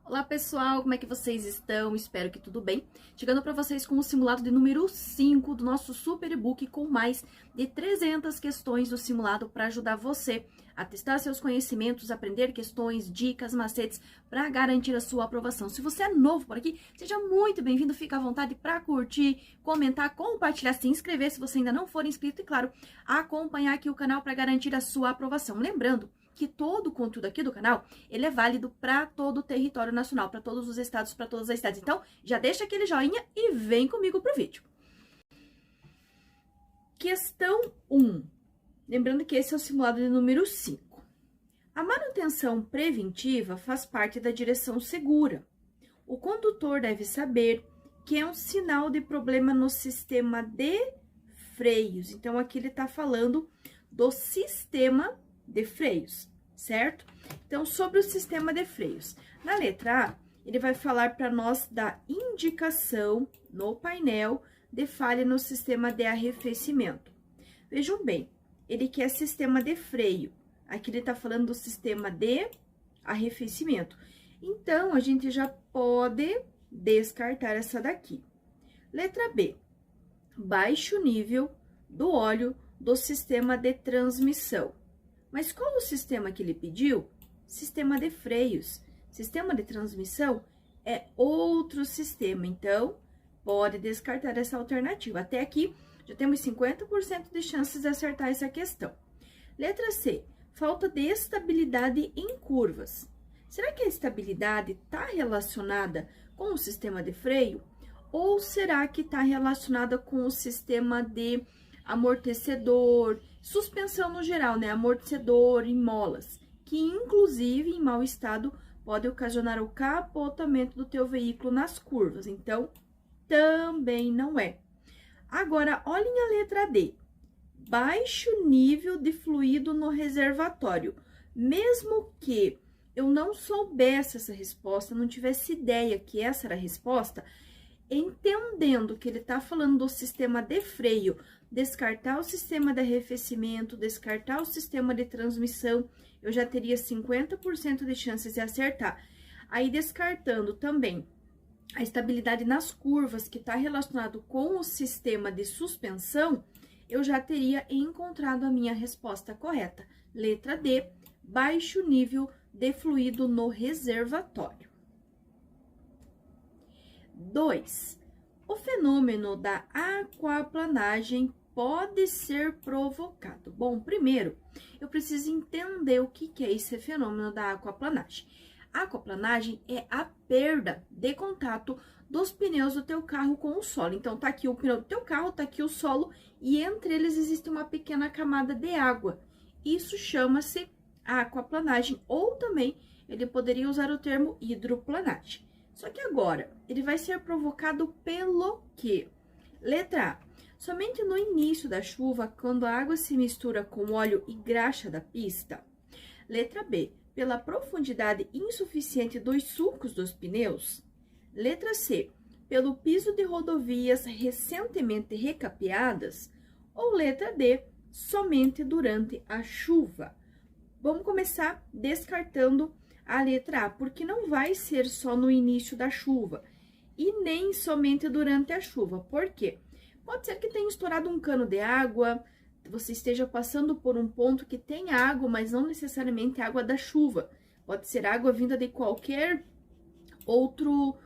Olá pessoal, como é que vocês estão? Espero que tudo bem. Chegando para vocês com o simulado de número 5 do nosso super e-book com mais de 300 questões do simulado para ajudar você a testar seus conhecimentos, aprender questões, dicas, macetes para garantir a sua aprovação. Se você é novo por aqui, seja muito bem-vindo, fica à vontade para curtir, comentar, compartilhar, se inscrever se você ainda não for inscrito e, claro, acompanhar aqui o canal para garantir a sua aprovação. Lembrando que todo o conteúdo aqui do canal, ele é válido para todo o território nacional, para todos os estados, para todas as cidades. Então, já deixa aquele joinha e vem comigo pro vídeo. Questão 1. Lembrando que esse é o simulado de número 5. A manutenção preventiva faz parte da direção segura. O condutor deve saber que é um sinal de problema no sistema de freios. Então, aqui ele está falando do sistema de freios, certo? Então, sobre o sistema de freios. Na letra A, ele vai falar para nós da indicação no painel de falha no sistema de arrefecimento. Vejam bem, ele quer sistema de freio. Aqui ele tá falando do sistema de arrefecimento. Então, a gente já pode descartar essa daqui. Letra B, baixo nível do óleo do sistema de transmissão. Mas qual o sistema que ele pediu? Sistema de freios. Sistema de transmissão é outro sistema, então pode descartar essa alternativa. Até aqui já temos 50% de chances de acertar essa questão. Letra C, falta de estabilidade em curvas. Será que a estabilidade está relacionada com o sistema de freio? Ou será que está relacionada com o sistema de amortecedor, suspensão no geral, né? Amortecedor e molas, que inclusive em mau estado pode ocasionar o capotamento do teu veículo nas curvas. Então, também não é. Agora, olhem a letra D. Baixo nível de fluido no reservatório. Mesmo que eu não soubesse essa resposta, não tivesse ideia que essa era a resposta, entendendo que ele está falando do sistema de freio, descartar o sistema de arrefecimento, descartar o sistema de transmissão, eu já teria 50% de chances de acertar. Aí, descartando também a estabilidade nas curvas, que está relacionado com o sistema de suspensão, eu já teria encontrado a minha resposta correta. Letra D, baixo nível de fluido no reservatório. 2. O fenômeno da aquaplanagem pode ser provocado. Bom, primeiro, eu preciso entender o que é esse fenômeno da aquaplanagem. A aquaplanagem é a perda de contato dos pneus do teu carro com o solo. Então, tá aqui o pneu do teu carro, tá aqui o solo, e entre eles existe uma pequena camada de água. Isso chama-se aquaplanagem, ou também ele poderia usar o termo hidroplanagem. Só que agora, ele vai ser provocado pelo quê? Letra A. Somente no início da chuva, quando a água se mistura com o óleo e graxa da pista. Letra B. Pela profundidade insuficiente dos sulcos dos pneus. Letra C. Pelo piso de rodovias recentemente recapeadas. Ou letra D. Somente durante a chuva. Vamos começar descartando a letra A, porque não vai ser só no início da chuva e nem somente durante a chuva. Por quê? Pode ser que tenha estourado um cano de água, você esteja passando por um ponto que tem água, mas não necessariamente água da chuva. Pode ser água vinda de qualquer outro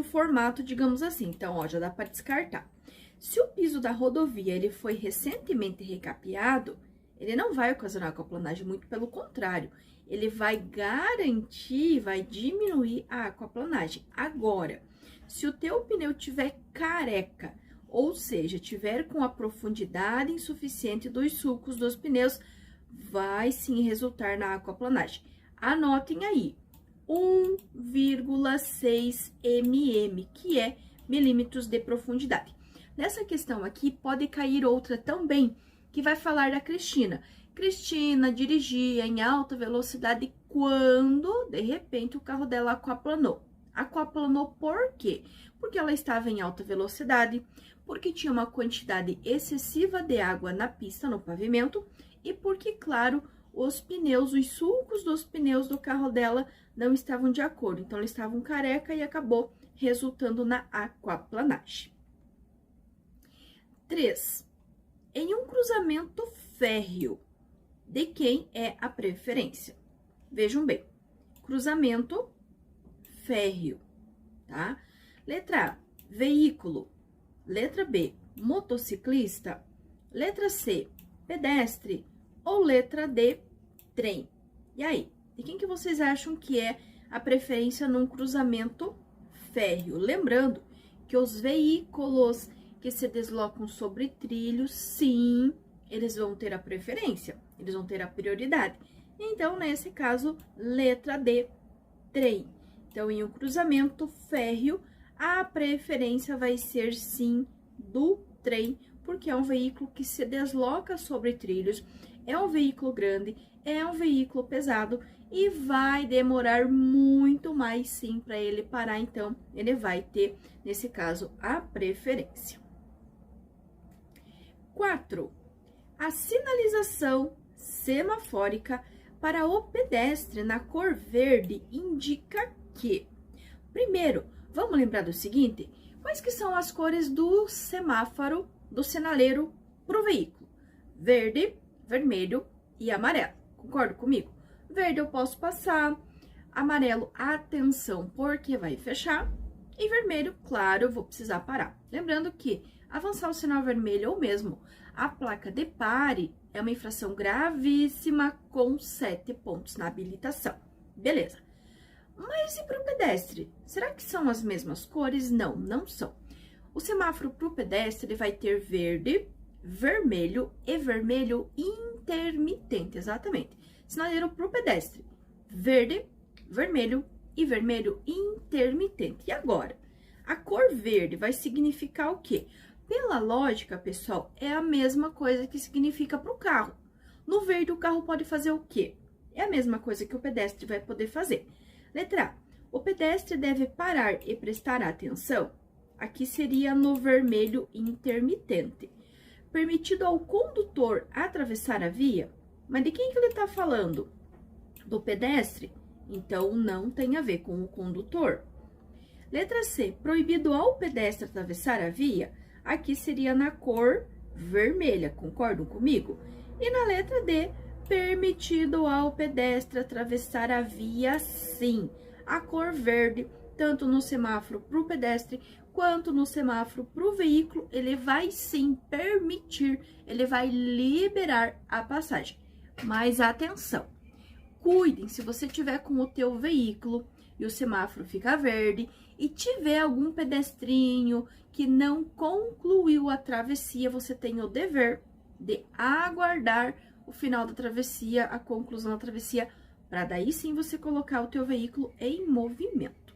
formato, digamos assim. Então, ó, já dá para descartar. Se o piso da rodovia ele foi recentemente recapeado, ele não vai ocasionar aquaplanagem, muito pelo contrário. Ele vai garantir, vai diminuir a aquaplanagem. Agora, se o teu pneu tiver careca, ou seja, tiver com a profundidade insuficiente dos sulcos dos pneus, vai sim resultar na aquaplanagem. Anotem aí, 1,6 mm, que é milímetros de profundidade. Nessa questão aqui, pode cair outra também, que vai falar da Cristina. Cristina dirigia em alta velocidade quando, de repente, o carro dela aquaplanou. Aquaplanou por quê? Porque ela estava em alta velocidade, porque tinha uma quantidade excessiva de água na pista, no pavimento, e porque, claro, os pneus, os sulcos dos pneus do carro dela não estavam de acordo. Então, eles estavam careca e acabou resultando na aquaplanagem. 3. Em um cruzamento férreo, de quem é a preferência? Vejam bem, cruzamento férreo, tá? Letra A, veículo. Letra B, motociclista. Letra C, pedestre. Ou letra D, trem. E aí, de quem que vocês acham que é a preferência num cruzamento férreo? Lembrando que os veículos que se deslocam sobre trilhos, sim, eles vão ter a preferência, eles vão ter a prioridade. Então, nesse caso, letra D, trem. Então, em um cruzamento férreo, a preferência vai ser, sim, do trem, porque é um veículo que se desloca sobre trilhos, é um veículo grande, é um veículo pesado e vai demorar muito mais, sim, para ele parar. Então, ele vai ter, nesse caso, a preferência. 4. A sinalização semafórica para o pedestre na cor verde indica que, primeiro, vamos lembrar do seguinte, quais que são as cores do semáforo, do sinaleiro para o veículo? Verde, vermelho e amarelo. Concorda comigo? Verde eu posso passar, amarelo, atenção, porque vai fechar, e vermelho, claro, eu vou precisar parar. Lembrando que avançar o sinal vermelho ou mesmo a placa de pare é uma infração gravíssima com 7 pontos na habilitação. Beleza. Mas e para o pedestre? Será que são as mesmas cores? Não, não são. O semáforo para o pedestre ele vai ter verde, vermelho e vermelho intermitente, exatamente. Sinaleiro para o pedestre, verde, vermelho e vermelho intermitente. E agora? A cor verde vai significar o quê? Pela lógica, pessoal, é a mesma coisa que significa para o carro. No verde, o carro pode fazer o quê? É a mesma coisa que o pedestre vai poder fazer. Letra A. O pedestre deve parar e prestar atenção. Aqui seria no vermelho intermitente. Permitido ao condutor atravessar a via? Mas de quem que ele está falando? Do pedestre? Então, não tem a ver com o condutor. Letra C. Proibido ao pedestre atravessar a via? Aqui seria na cor vermelha, concordam comigo? E na letra D, permitido ao pedestre atravessar a via, sim. A cor verde, tanto no semáforo para o pedestre, quanto no semáforo para o veículo, ele vai sim permitir, ele vai liberar a passagem. Mas atenção, cuidem se você tiver com o teu veículo e o semáforo fica verde e tiver algum pedestrinho que não concluiu a travessia, você tem o dever de aguardar o final da travessia, a conclusão da travessia, para daí sim você colocar o teu veículo em movimento.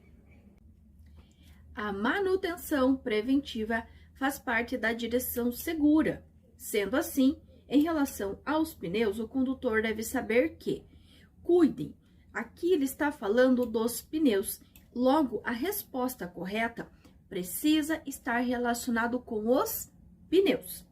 A manutenção preventiva faz parte da direção segura. Sendo assim, em relação aos pneus, o condutor deve saber que, cuidem, aqui ele está falando dos pneus. Logo, a resposta correta precisa estar relacionado com os pneus.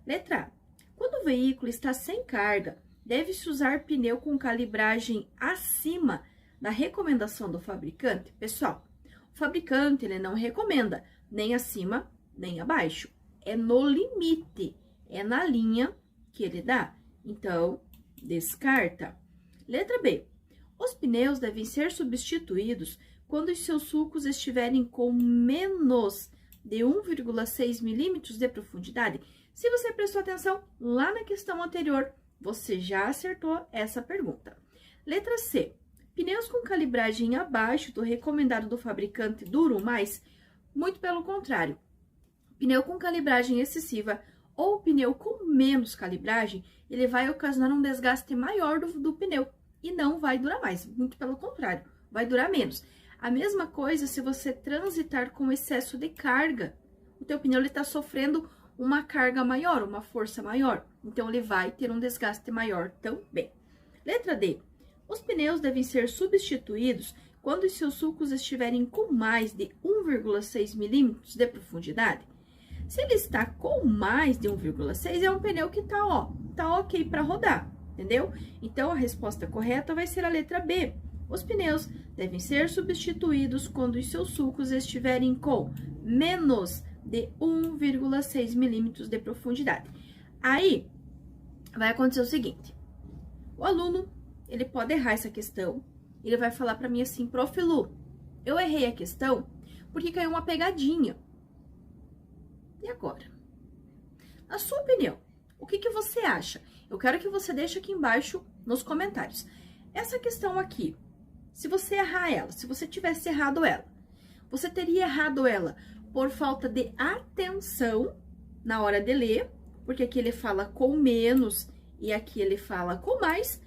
Letra A. Quando o veículo está sem carga, deve-se usar pneu com calibragem acima da recomendação do fabricante? Pessoal, o fabricante ele não recomenda nem acima, nem abaixo. É no limite, é na linha que ele dá. Então, descarta. Letra B. Os pneus devem ser substituídos quando os seus sulcos estiverem com menos de 1,6 milímetros de profundidade. Se você prestou atenção lá na questão anterior, você já acertou essa pergunta. Letra C. Pneus com calibragem abaixo do recomendado do fabricante duram mais? Muito pelo contrário. Pneu com calibragem excessiva ou pneu com menos calibragem, ele vai ocasionar um desgaste maior do pneu e não vai durar mais. Muito pelo contrário, vai durar menos. A mesma coisa se você transitar com excesso de carga. O teu pneu está sofrendo uma carga maior, uma força maior. Então, ele vai ter um desgaste maior também. Letra D. Os pneus devem ser substituídos quando os seus sulcos estiverem com mais de 1,6 milímetros de profundidade. Se ele está com mais de 1,6, é um pneu que tá ok para rodar, entendeu? Então, a resposta correta vai ser a letra B. Os pneus devem ser substituídos quando os seus sulcos estiverem com menos de 1,6 milímetros de profundidade. Aí, vai acontecer o seguinte, o aluno, ele pode errar essa questão, ele vai falar para mim assim, Prof. Lu, eu errei a questão porque caiu uma pegadinha. E agora? Na sua opinião, o que você acha? Eu quero que você deixe aqui embaixo nos comentários. Essa questão aqui, se você errar ela, se você tivesse errado ela, você teria errado ela por falta de atenção na hora de ler, porque aqui ele fala com menos e aqui ele fala com mais,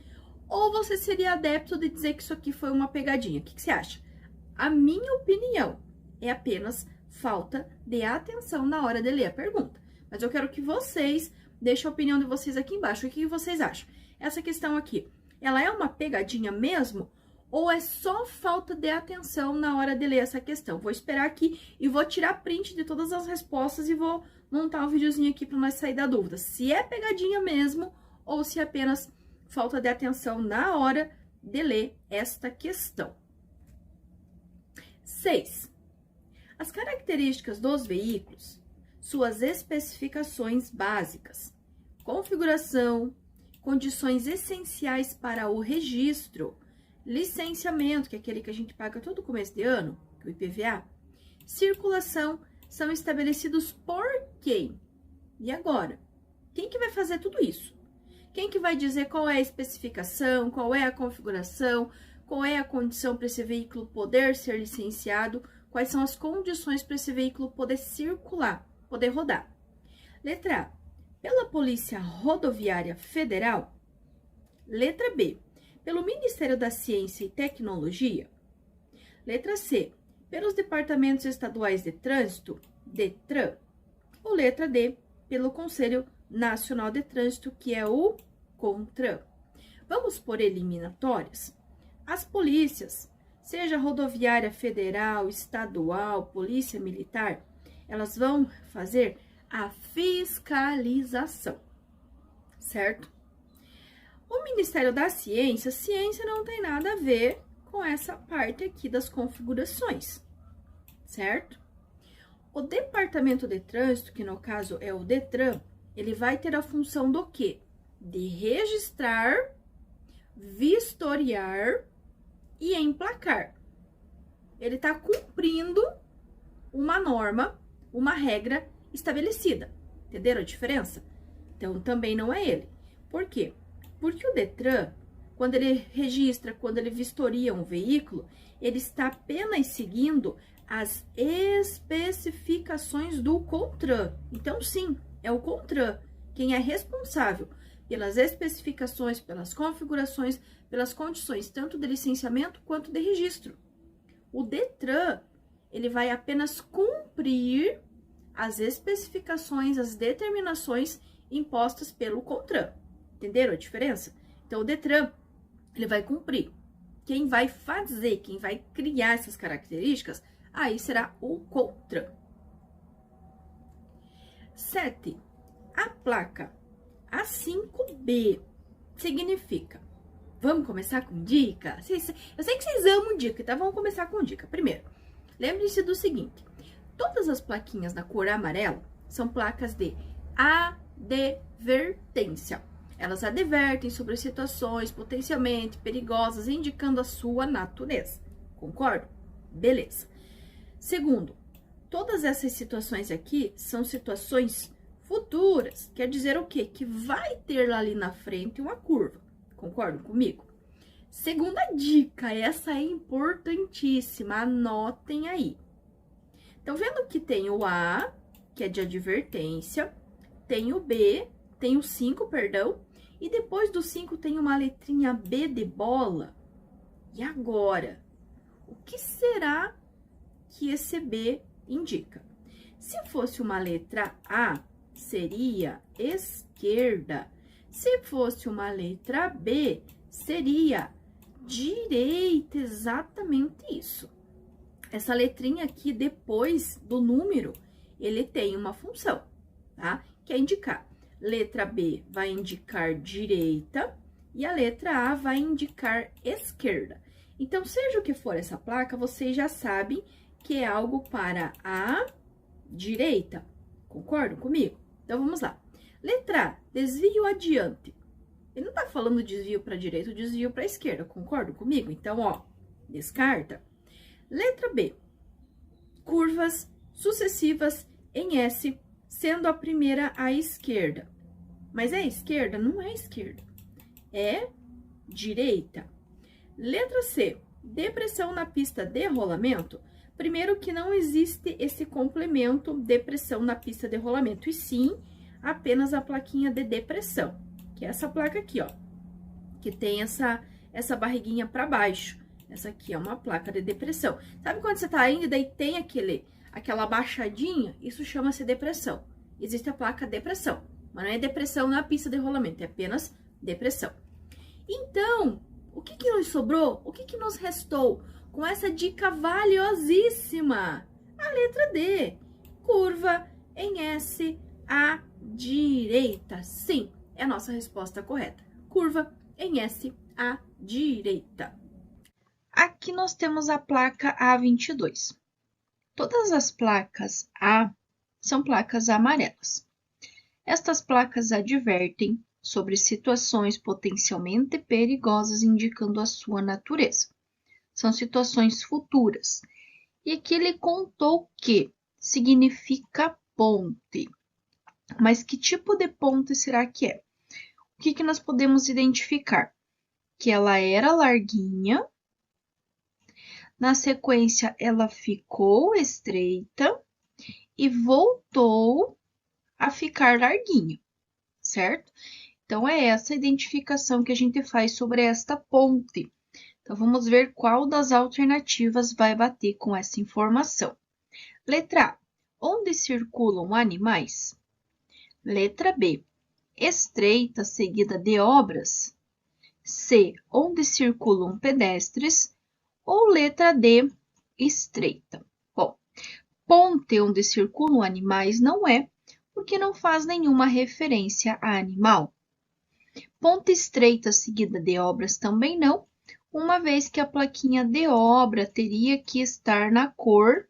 ou você seria adepto de dizer que isso aqui foi uma pegadinha? O que você acha? A minha opinião é apenas falta de atenção na hora de ler a pergunta. Mas eu quero que vocês deixem a opinião de vocês aqui embaixo. O que vocês acham? Essa questão aqui, ela é uma pegadinha mesmo? Ou é só falta de atenção na hora de ler essa questão? Vou esperar aqui e vou tirar print de todas as respostas e vou montar um videozinho aqui para nós sair da dúvida. Se é pegadinha mesmo ou se é apenas falta de atenção na hora de ler esta questão. 6. As características dos veículos, suas especificações básicas, configuração, condições essenciais para o registro, licenciamento, que é aquele que a gente paga todo começo de ano, o IPVA, circulação, são estabelecidos por quem? E agora? Quem que vai fazer tudo isso? Quem que vai dizer qual é a especificação, qual é a configuração, qual é a condição para esse veículo poder ser licenciado, quais são as condições para esse veículo poder circular, poder rodar? Letra A, pela Polícia Rodoviária Federal. Letra B, pelo Ministério da Ciência e Tecnologia. Letra C, pelos Departamentos Estaduais de Trânsito, DETRAN. Ou letra D, pelo Conselho Nacional de Trânsito, que é o CONTRAN. Vamos por eliminatórias? As polícias, seja rodoviária federal, estadual, polícia militar, elas vão fazer a fiscalização, certo? O Ministério da Ciência, ciência não tem nada a ver com essa parte aqui das configurações, certo? O Departamento de Trânsito, que no caso é o DETRAN, ele vai ter a função do quê? De registrar, vistoriar e emplacar. Ele está cumprindo uma norma, uma regra estabelecida. Entenderam a diferença? Então, também não é ele. Por quê? Porque o DETRAN, quando ele registra, quando ele vistoria um veículo, ele está apenas seguindo as especificações do CONTRAN. Então, sim, é o CONTRAN quem é responsável pelas especificações, pelas configurações, pelas condições, tanto de licenciamento quanto de registro. O DETRAN, ele vai apenas cumprir as especificações, as determinações impostas pelo CONTRAN. Entenderam a diferença? Então, o DETRAN, ele vai cumprir. Quem vai fazer, quem vai criar essas características, aí será o CONTRAN. 7. A placa A5B significa... Vamos começar com dica? Eu sei que vocês amam dica, então vamos começar com dica. Primeiro, lembre-se do seguinte. Todas as plaquinhas da cor amarela são placas de advertência. Elas advertem sobre situações potencialmente perigosas, indicando a sua natureza. Concordo? Beleza. Segundo, todas essas situações aqui são situações futuras. Quer dizer o quê? Que vai ter lá ali na frente uma curva. Concordam comigo? Segunda dica, essa é importantíssima, anotem aí. Então, vendo que tem o A, que é de advertência, tem o B, tem o 5, perdão, e depois do 5 tem uma letrinha B de bola. E agora? O que será que esse B indica? Se fosse uma letra A, seria esquerda. Se fosse uma letra B, seria direita, exatamente isso. Essa letrinha aqui, depois do número, ele tem uma função, tá? Que é indicar. Letra B vai indicar direita e a letra A vai indicar esquerda. Então, seja o que for essa placa, vocês já sabem que é algo para a direita. Concordam comigo? Então, vamos lá. Letra A, desvio adiante. Ele não tá falando desvio para a direita ou desvio para a esquerda, concordam comigo? Então, ó, descarta. Letra B, curvas sucessivas em S, sendo a primeira à esquerda. Mas é esquerda? Não é esquerda, é direita. Letra C, depressão na pista de rolamento. Primeiro que não existe esse complemento depressão na pista de rolamento, e sim apenas a plaquinha de depressão, que é essa placa aqui, ó, que tem essa barriguinha para baixo. Essa aqui é uma placa de depressão. Sabe quando você tá indo e daí tem aquela baixadinha? Isso chama-se depressão. Existe a placa depressão, mas não é depressão na pista de rolamento, é apenas depressão. Então, o que que nos sobrou? O que que nos restou com essa dica valiosíssima? A letra D, curva em S à direita. Sim, é a nossa resposta correta. Curva em S à direita. Aqui nós temos a placa A22. Todas as placas A são placas amarelas. Estas placas advertem sobre situações potencialmente perigosas, indicando a sua natureza. São situações futuras. E aqui ele contou que significa ponte. Mas que tipo de ponte será que é? O que que nós podemos identificar? Que ela era larguinha, na sequência ela ficou estreita e voltou a ficar larguinha, certo? Então, é essa identificação que a gente faz sobre esta ponte. Então, vamos ver qual das alternativas vai bater com essa informação. Letra A, onde circulam animais? Letra B, estreita seguida de obras? C, onde circulam pedestres? Ou letra D, estreita? Bom, ponte onde circulam animais não é, porque não faz nenhuma referência a animal. Ponte estreita seguida de obras também não, uma vez que a plaquinha de obra teria que estar na cor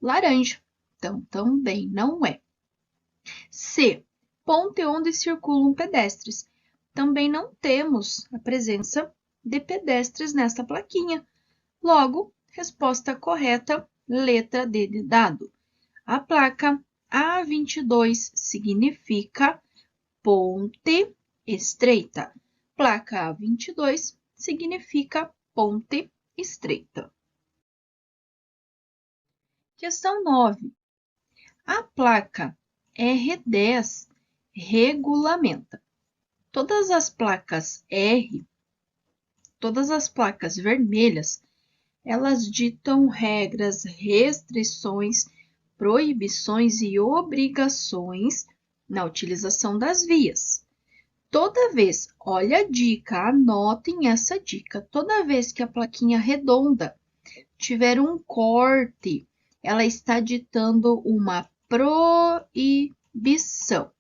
laranja. Então, também não é. C, ponte onde circulam pedestres. Também não temos a presença de pedestres nesta plaquinha. Logo, resposta correta, letra D de dado. A placa A22 significa ponte estreita. Placa A22 significa ponte estreita. Questão 9. A placa R10 regulamenta. Todas as placas R, todas as placas vermelhas, elas ditam regras, restrições, proibições e obrigações na utilização das vias. Toda vez, olha a dica, anotem essa dica, toda vez que a plaquinha redonda tiver um corte, ela está ditando uma proibição.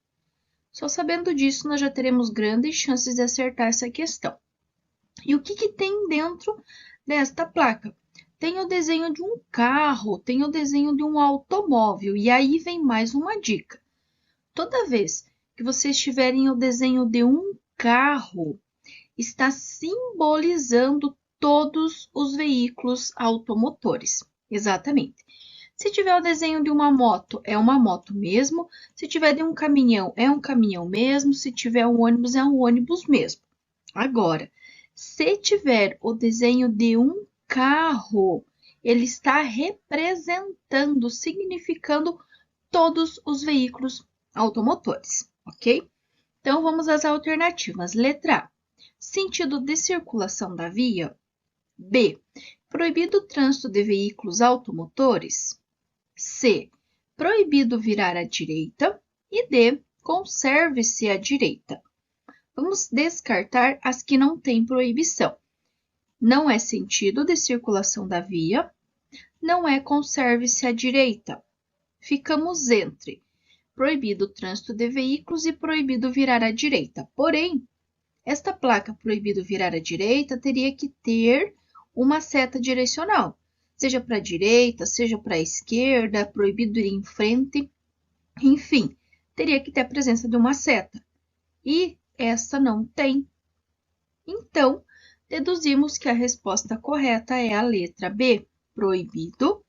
Só sabendo disso, nós já teremos grandes chances de acertar essa questão. E o que que tem dentro desta placa? Tem o desenho de um carro, tem o desenho de um automóvel, e aí vem mais uma dica. Toda vez que vocês tiverem o desenho de um carro, está simbolizando todos os veículos automotores. Exatamente. Se tiver o desenho de uma moto, é uma moto mesmo. Se tiver de um caminhão, é um caminhão mesmo. Se tiver um ônibus, é um ônibus mesmo. Agora, se tiver o desenho de um carro, ele está representando, significando todos os veículos automotores, ok? Então, vamos às alternativas. Letra A, sentido de circulação da via. B, proibido o trânsito de veículos automotores. C, proibido virar à direita. E D, conserve-se à direita. Vamos descartar as que não têm proibição. Não é sentido de circulação da via, não é conserve-se à direita. Ficamos entre proibido o trânsito de veículos e proibido virar à direita. Porém, esta placa proibido virar à direita teria que ter uma seta direcional, seja para a direita, seja para a esquerda, proibido ir em frente, enfim, teria que ter a presença de uma seta. E essa não tem. Então, deduzimos que a resposta correta é a letra B, proibido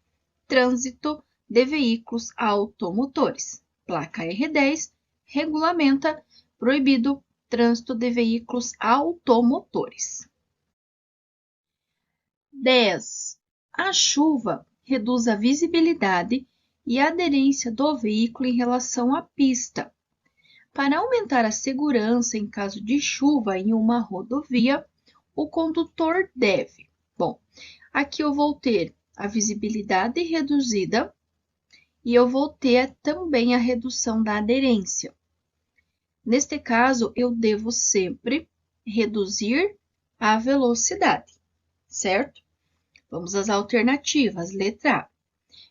trânsito de veículos automotores. Placa R10 regulamenta proibido trânsito de veículos automotores. 10. A chuva reduz a visibilidade e a aderência do veículo em relação à pista. Para aumentar a segurança em caso de chuva em uma rodovia, o condutor deve. Bom, aqui eu vou ter a visibilidade reduzida e eu vou ter também a redução da aderência. Neste caso, eu devo sempre reduzir a velocidade, certo? Vamos às alternativas. Letra A.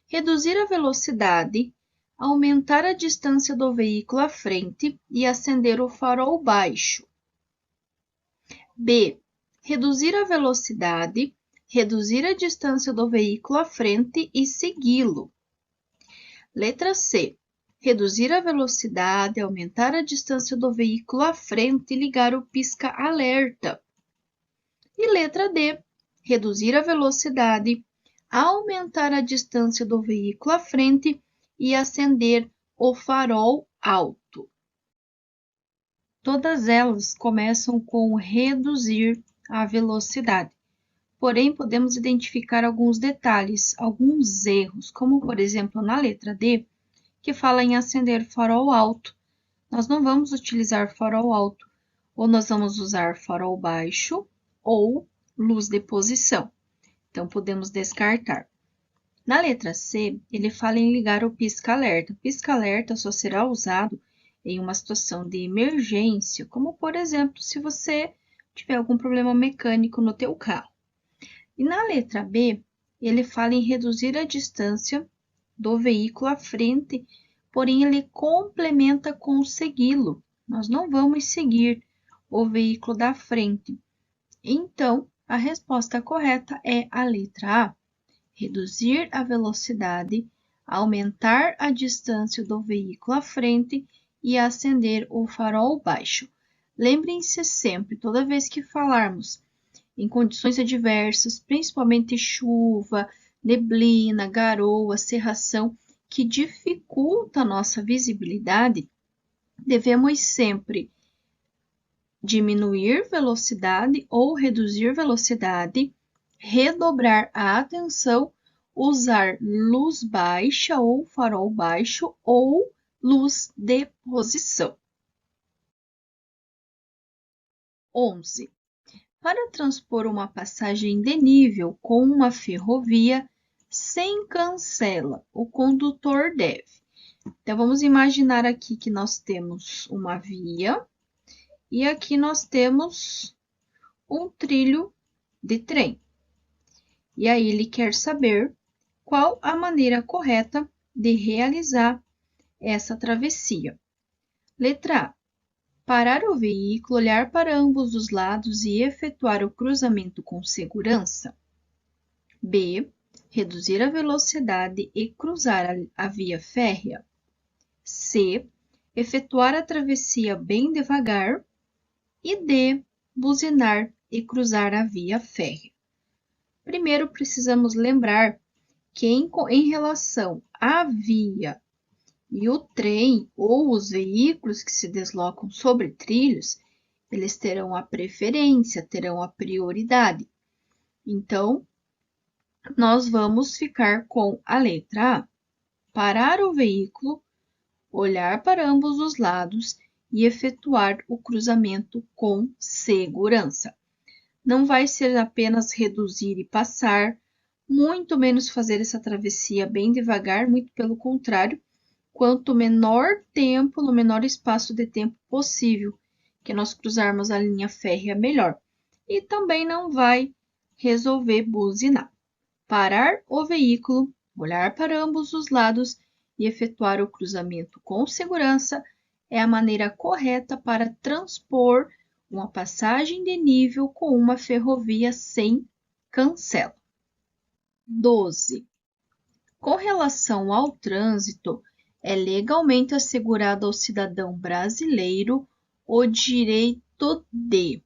Reduzir a velocidade, aumentar a distância do veículo à frente e acender o farol baixo. B. Reduzir a velocidade, reduzir a distância do veículo à frente e segui-lo. Letra C. Reduzir a velocidade, aumentar a distância do veículo à frente e ligar o pisca-alerta. E letra D. Reduzir a velocidade, aumentar a distância do veículo à frente e acender o farol alto. Todas elas começam com reduzir a velocidade. Porém, podemos identificar alguns detalhes, alguns erros, como por exemplo na letra D, que fala em acender farol alto. Nós não vamos utilizar farol alto, ou nós vamos usar farol baixo ou luz de posição. Então, podemos descartar. Na letra C, ele fala em ligar o pisca-alerta. O pisca-alerta só será usado em uma situação de emergência, como, por exemplo, se você tiver algum problema mecânico no teu carro. E na letra B, ele fala em reduzir a distância do veículo à frente, porém ele complementa com segui-lo. Nós não vamos seguir o veículo da frente. Então, a resposta correta é a letra A. Reduzir a velocidade, aumentar a distância do veículo à frente e acender o farol baixo. Lembrem-se sempre, toda vez que falarmos em condições adversas, principalmente chuva, neblina, garoa, cerração, que dificulta a nossa visibilidade, devemos sempre diminuir velocidade ou reduzir velocidade, redobrar a atenção, usar luz baixa ou farol baixo ou luz de posição. 11. Para transpor uma passagem de nível com uma ferrovia sem cancela, o condutor deve. Então, vamos imaginar aqui que nós temos uma via e aqui nós temos um trilho de trem. E aí ele quer saber qual a maneira correta de realizar essa travessia. Letra A. Parar o veículo, olhar para ambos os lados e efetuar o cruzamento com segurança. B. Reduzir a velocidade e cruzar a via férrea. C. Efetuar a travessia bem devagar. E D. Buzinar e cruzar a via férrea. Primeiro, precisamos lembrar que em relação à via e o trem ou os veículos que se deslocam sobre trilhos, eles terão a preferência, terão a prioridade. Então, nós vamos ficar com a letra A. Parar o veículo, olhar para ambos os lados e efetuar o cruzamento com segurança. Não vai ser apenas reduzir e passar, muito menos fazer essa travessia bem devagar, muito pelo contrário, quanto menor tempo, no menor espaço de tempo possível que nós cruzarmos a linha férrea, melhor. E também não vai resolver buzinar. Parar o veículo, olhar para ambos os lados e efetuar o cruzamento com segurança é a maneira correta para transpor uma passagem de nível com uma ferrovia sem cancela. 12. Com relação ao trânsito, é legalmente assegurado ao cidadão brasileiro o direito de.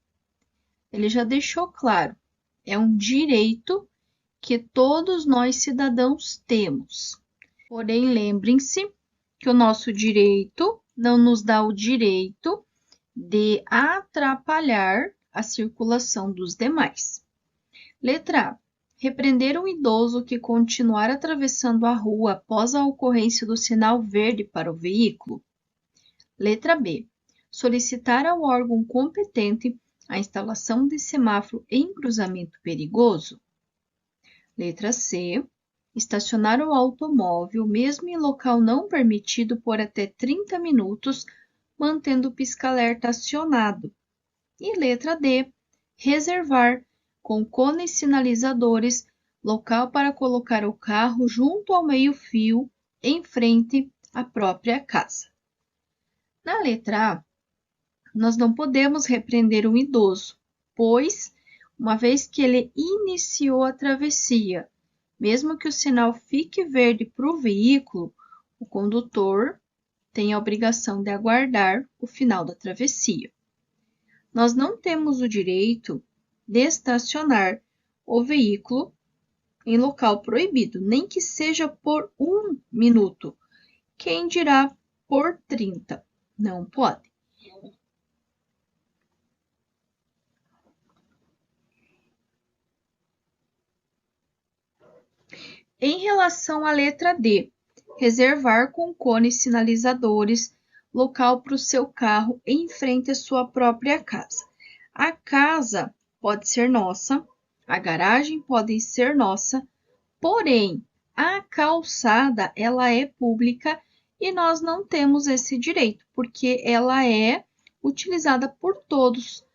Ele já deixou claro, é um direito que todos nós cidadãos temos. Porém, lembrem-se que o nosso direito não nos dá o direito de atrapalhar a circulação dos demais. Letra A. Repreender um idoso que continuar atravessando a rua após a ocorrência do sinal verde para o veículo. Letra B. Solicitar ao órgão competente a instalação de semáforo em cruzamento perigoso. Letra C. Estacionar o automóvel, mesmo em local não permitido, por até 30 minutos, mantendo o pisca-alerta acionado. E letra D. Reservar, com cones sinalizadores, local para colocar o carro junto ao meio-fio, em frente à própria casa. Na letra A, nós não podemos repreender um idoso, pois, uma vez que ele iniciou a travessia, mesmo que o sinal fique verde para o veículo, o condutor tem a obrigação de aguardar o final da travessia. Nós não temos o direito de estacionar o veículo em local proibido, nem que seja por 1 minuto. Quem dirá por 30? Não pode. Em relação à letra D, reservar com cones sinalizadores local para o seu carro em frente à sua própria casa. A casa pode ser nossa, a garagem pode ser nossa, porém, a calçada, ela é pública e nós não temos esse direito, porque ela é utilizada por todos.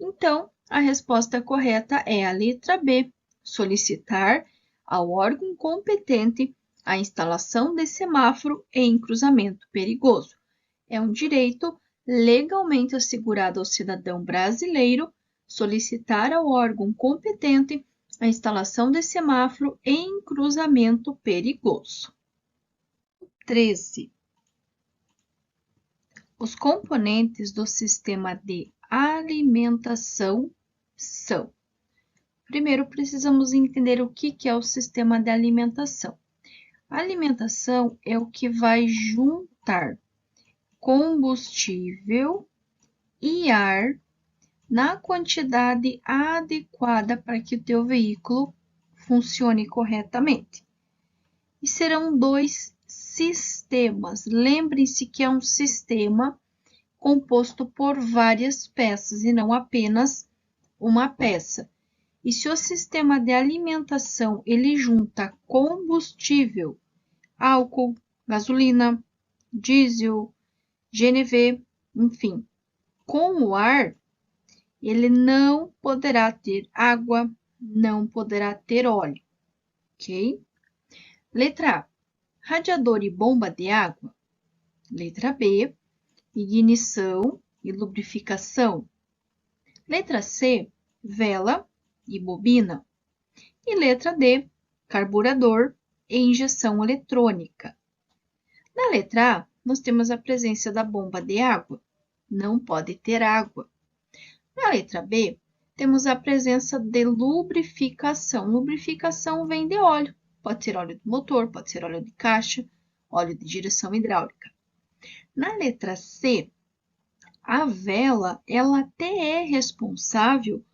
Então, a resposta correta é a letra B, solicitar ao órgão competente a instalação de semáforo em cruzamento perigoso. É um direito legalmente assegurado ao cidadão brasileiro solicitar ao órgão competente a instalação de semáforo em cruzamento perigoso. 13. Os componentes do sistema de alimentação são: primeiro, precisamos entender o que é o sistema de alimentação. A alimentação é o que vai juntar combustível e ar na quantidade adequada para que o teu veículo funcione corretamente. E serão 2 sistemas. Lembrem-se que é um sistema composto por várias peças e não apenas uma peça. E se o sistema de alimentação ele junta combustível, álcool, gasolina, diesel, GNV, enfim, com o ar, ele não poderá ter água, não poderá ter óleo, ok? Letra A, radiador e bomba de água. Letra B, ignição e lubrificação. Letra C, vela e bobina. E letra D, carburador e injeção eletrônica. Na letra A, nós temos a presença da bomba de água. Não pode ter água. Na letra B, temos a presença de lubrificação. Lubrificação vem de óleo. Pode ser óleo de motor, pode ser óleo de caixa, óleo de direção hidráulica. Na letra C, a vela, ela até é responsável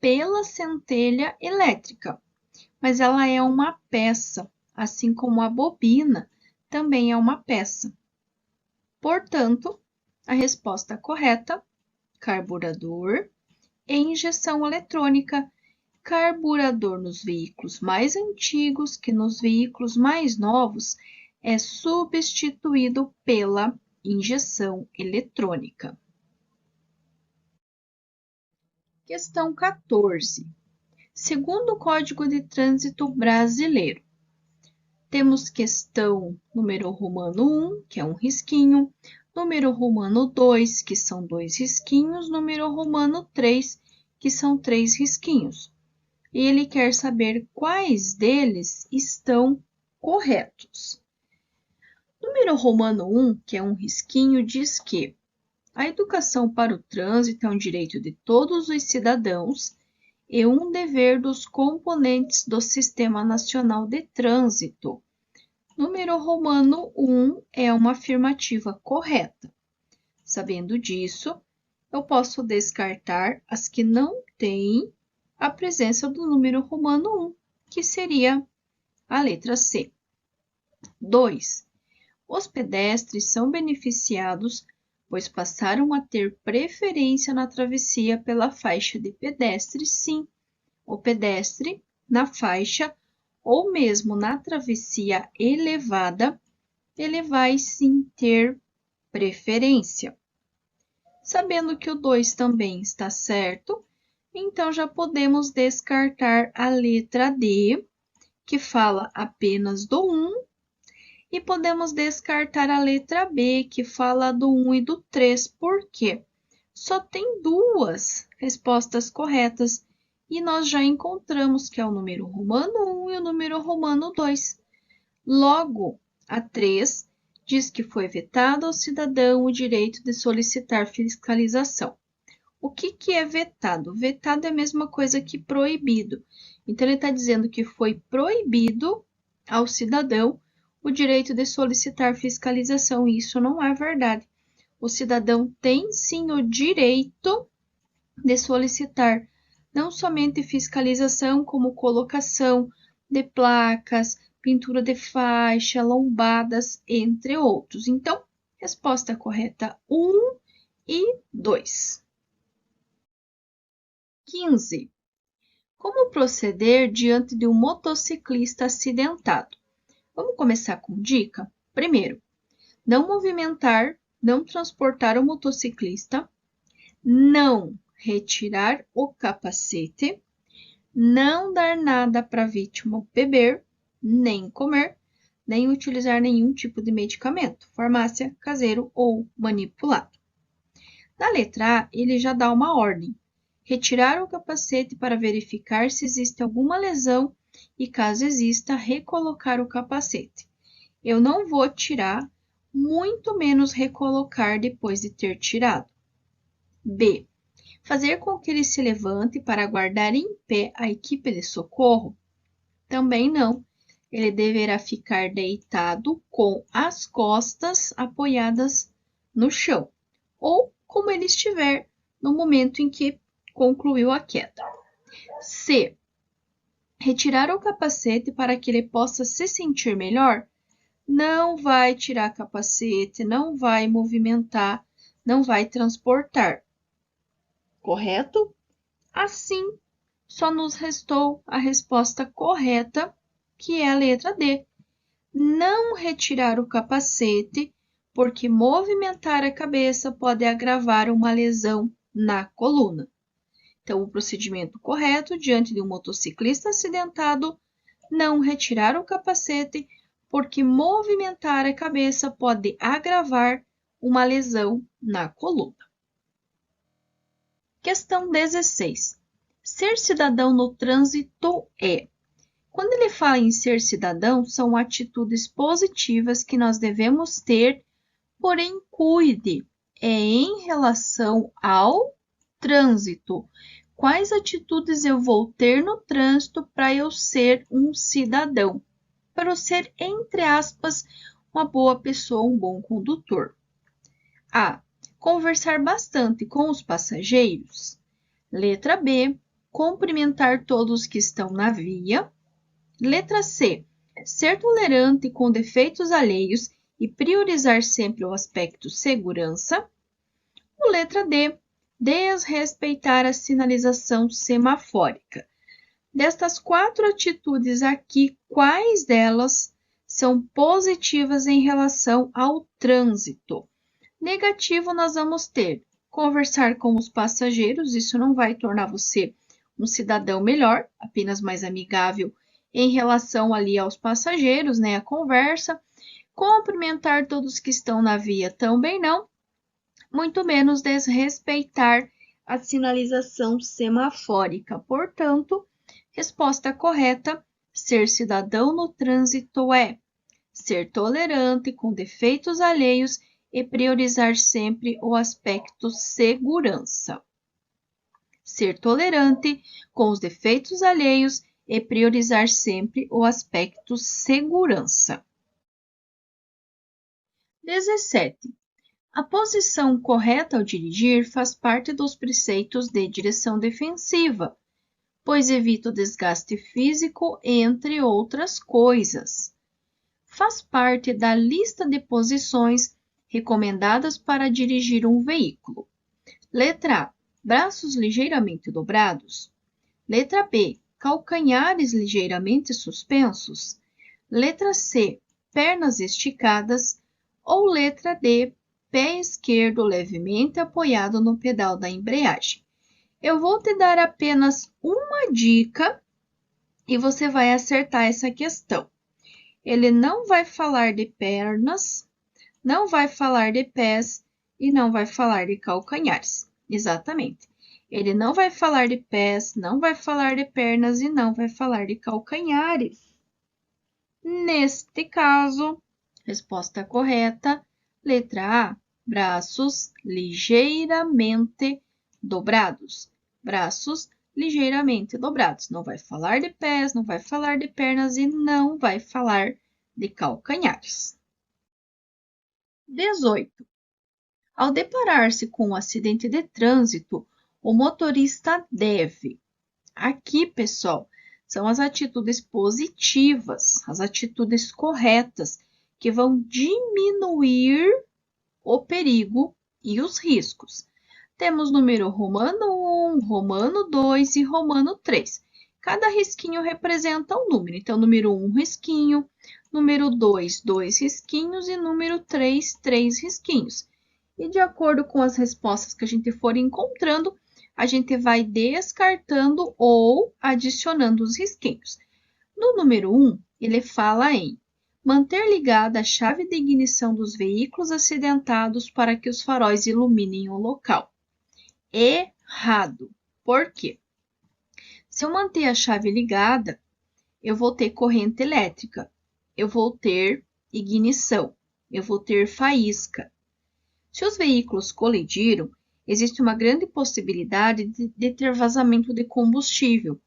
pela centelha elétrica, mas ela é uma peça, assim como a bobina também é uma peça. Portanto, a resposta correta, carburador e injeção eletrônica. Carburador nos veículos mais antigos que nos veículos mais novos é substituído pela injeção eletrônica. Questão 14. Segundo o Código de Trânsito Brasileiro, temos questão número romano 1, que é um risquinho, número romano 2, que são 2 risquinhos, número romano 3, que são 3 risquinhos. e ele quer saber quais deles estão corretos. Número romano 1, que é um risquinho, diz que a educação para o trânsito é um direito de todos os cidadãos e um dever dos componentes do Sistema Nacional de Trânsito. Número romano 1 é uma afirmativa correta. Sabendo disso, eu posso descartar as que não têm a presença do número romano 1, que seria a letra C. 2. Os pedestres são beneficiados, pois passaram a ter preferência na travessia pela faixa de pedestre, sim. O pedestre, na faixa ou mesmo na travessia elevada, ele vai sim ter preferência. Sabendo que o 2 também está certo, então já podemos descartar a letra D, que fala apenas do 1, e podemos descartar a letra B, que fala do 1 e do 3. Por quê? Só tem duas respostas corretas e nós já encontramos que é o número romano 1 e o número romano 2. Logo, a 3 diz que foi vetado ao cidadão o direito de solicitar fiscalização. O que é vetado? Vetado é a mesma coisa que proibido. Então, ele está dizendo que foi proibido ao cidadão o direito de solicitar fiscalização, e isso não é verdade. O cidadão tem sim o direito de solicitar não somente fiscalização, como colocação de placas, pintura de faixa, lombadas, entre outros. Então, resposta correta 1 e 2. 15. Como proceder diante de um motociclista acidentado? Vamos começar com dica? Primeiro, não movimentar, não transportar o motociclista, não retirar o capacete, não dar nada para a vítima beber, nem comer, nem utilizar nenhum tipo de medicamento, farmácia, caseiro ou manipulado. Na letra A, ele já dá uma ordem: retirar o capacete para verificar se existe alguma lesão e, caso exista, recolocar o capacete. Eu não vou tirar, muito menos recolocar depois de ter tirado. B. Fazer com que ele se levante para aguardar em pé a equipe de socorro? Também não. Ele deverá ficar deitado com as costas apoiadas no chão, ou como ele estiver no momento em que concluiu a queda. C. Retirar o capacete para que ele possa se sentir melhor? Não vai tirar capacete, não vai movimentar, não vai transportar. Correto? Assim, só nos restou a resposta correta, que é a letra D. Não retirar o capacete, porque movimentar a cabeça pode agravar uma lesão na coluna. Então, o procedimento correto diante de um motociclista acidentado: não retirar o capacete, porque movimentar a cabeça pode agravar uma lesão na coluna. Questão 16. Ser cidadão no trânsito é. Quando ele fala em ser cidadão, são atitudes positivas que nós devemos ter, porém cuide, é em relação ao trânsito. Quais atitudes eu vou ter no trânsito para eu ser um cidadão? Para eu ser, entre aspas, uma boa pessoa, um bom condutor. A. Conversar bastante com os passageiros. Letra B. Cumprimentar todos que estão na via. Letra C. Ser tolerante com defeitos alheios e priorizar sempre o aspecto segurança. Ou letra D. Desrespeitar a sinalização semafórica. Destas 4 atitudes aqui, quais delas são positivas em relação ao trânsito? Negativo, nós vamos ter conversar com os passageiros, isso não vai tornar você um cidadão melhor, apenas mais amigável em relação ali aos passageiros, né? A conversa. Cumprimentar todos que estão na via também não, muito menos desrespeitar a sinalização semafórica. Portanto, Resposta correta: ser cidadão no trânsito é ser tolerante com defeitos alheios e priorizar sempre o aspecto segurança. Ser tolerante com os defeitos alheios e priorizar sempre o aspecto segurança. 17. A posição correta ao dirigir faz parte dos preceitos de direção defensiva, pois evita o desgaste físico, entre outras coisas. Faz parte da lista de posições recomendadas para dirigir um veículo. Letra A. Braços ligeiramente dobrados. Letra B. Calcanhares ligeiramente suspensos. Letra C. Pernas esticadas. Ou letra D. Pé esquerdo levemente apoiado no pedal da embreagem. Eu vou te dar apenas uma dica e você vai acertar essa questão. Ele não vai falar de pernas, não vai falar de pés e não vai falar de calcanhares. Exatamente. Ele não vai falar de pés, não vai falar de pernas e não vai falar de calcanhares. Neste caso, resposta correta, letra A, braços ligeiramente dobrados. Braços ligeiramente dobrados. Não vai falar de pés, não vai falar de pernas e não vai falar de calcanhares. 18. Ao deparar-se com um acidente de trânsito, o motorista deve. Aqui, pessoal, são as atitudes positivas, as atitudes corretas, que vão diminuir o perigo e os riscos. Temos número romano 1, romano 2 e romano 3. Cada risquinho representa um número. Então, número 1, risquinho, número 2, 2 risquinhos e número 3, 3 risquinhos. E de acordo com as respostas que a gente for encontrando, a gente vai descartando ou adicionando os risquinhos. No número 1, ele fala em manter ligada a chave de ignição dos veículos acidentados para que os faróis iluminem o local. Errado. Por quê? Se eu manter a chave ligada, eu vou ter corrente elétrica, eu vou ter ignição, eu vou ter faísca. Se os veículos colidiram, existe uma grande possibilidade de ter vazamento de combustível,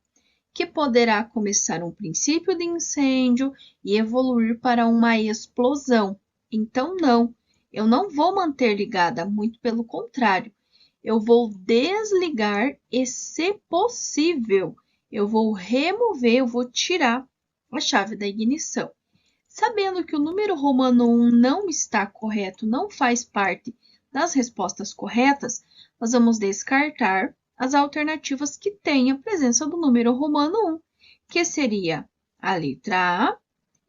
que poderá começar um princípio de incêndio e evoluir para uma explosão. Então, não, eu não vou manter ligada, muito pelo contrário. Eu vou desligar e, se possível, eu vou remover, eu vou tirar a chave da ignição. Sabendo que o número romano 1 não está correto, não faz parte das respostas corretas, nós vamos descartar as alternativas que têm a presença do número romano 1, que seria a letra A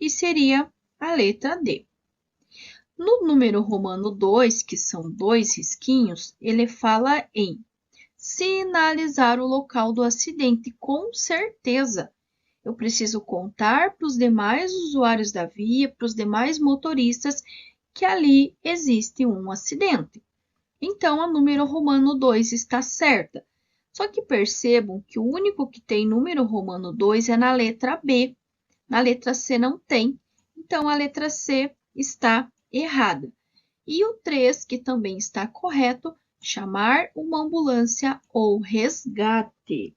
e seria a letra D. No número romano 2, que são 2 risquinhos, ele fala em sinalizar o local do acidente, com certeza. Eu preciso contar para os demais usuários da via, para os demais motoristas, que ali existe um acidente. Então, a número romano 2 está certa. Só que percebam que o único que tem número romano 2 é na letra B. Na letra C não tem. Então, a letra C está errada. E o 3, que também está correto, chamar uma ambulância ou resgate.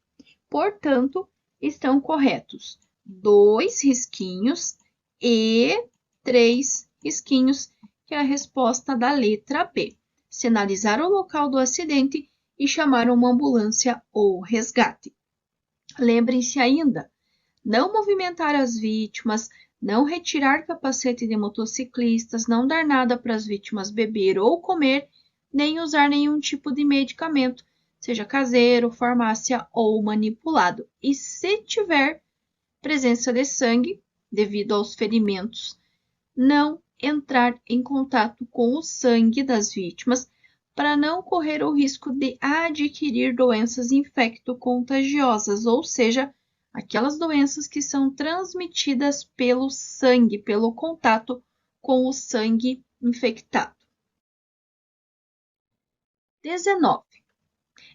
Portanto, estão corretos 2 risquinhos e 3 risquinhos, que é a resposta da letra B. Sinalizar o local do acidente e chamar uma ambulância ou resgate. Lembrem-se ainda, não movimentar as vítimas, não retirar capacete de motociclistas, não dar nada para as vítimas beber ou comer, nem usar nenhum tipo de medicamento, seja caseiro, farmácia ou manipulado. E se tiver presença de sangue, devido aos ferimentos, não entrar em contato com o sangue das vítimas para não correr o risco de adquirir doenças infecto-contagiosas, ou seja, aquelas doenças que são transmitidas pelo sangue, pelo contato com o sangue infectado. 19.